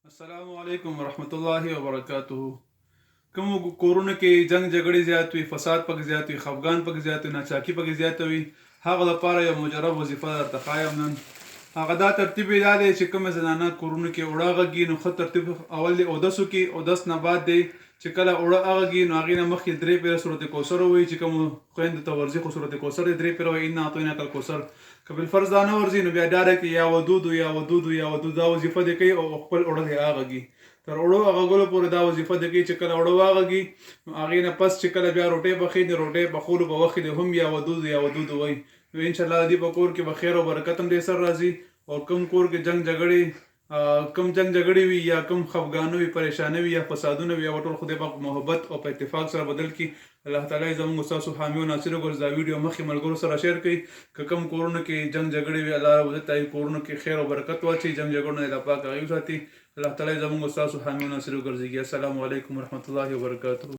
السلام علیکم ورحمت الله وبرکاته. کوم کورونه کې جنگ جګړې زیات وي، فساد پکې زیات وي، خفګان پکې زیات وي، ناڅاکي پکې زیاته وي، هغه لپاره یو مجرب وظیفه درته ښایم نن. هغه دا ترتیب یې دا دی چې کومه زنانه کورونو کې اوړه غږي نو ښه ترتیب اول دی اودس وکړي. اودس نه بعد دی چې کله اوړه غږي نو هغې نه مخکې 3 پیره صورت کوثر ووایي چې کوم خویندو ته ورځي خو صورت کوثر یې 3 پیره وایي انا اعطیناک الکوثر. که بالفرض دا نه ورځي نو بیا ډایرکټ یا ودودو یا ودودو یا ودود دا وظیفه دې کوي او خپل اوړه دې هغږي. تر اوړو غږولو پورې دا وظیفه دې کوي چې کله اوړه واغږي نو هغې نه پس چې کله بیا روټۍ پخېږي نو روټۍ پخولو په وخت کې دې هم یا ودودو یا ودودو وایي. نو انشاءالله د دې په کور کې به خیر او برکت هم ډېر سر راځي. او کوم کور کې جنگ جګړې وي یا کوم خفګانه وي، پریشانه وي یا فسادونه وي، هغه ټول خدای پاک په محبت او په اتفاق سره بدل کړي. الله تعالی زموږ ستاسو حامي او ناصر وګرځي. دا ویډیو مخکې ملګرو سره شیر کړئ. که کوم کورونو کې جنگ جګړې وي، الله رب عزت هغې کورونو کې خیر او برکت واچوي، جنگ جګړو نه الله پاک هغې وساتي. الله تعالی زموږ ستاسو حامي او ناصر وګرځي. السلام علیکم ورحمت الله وبرکاته.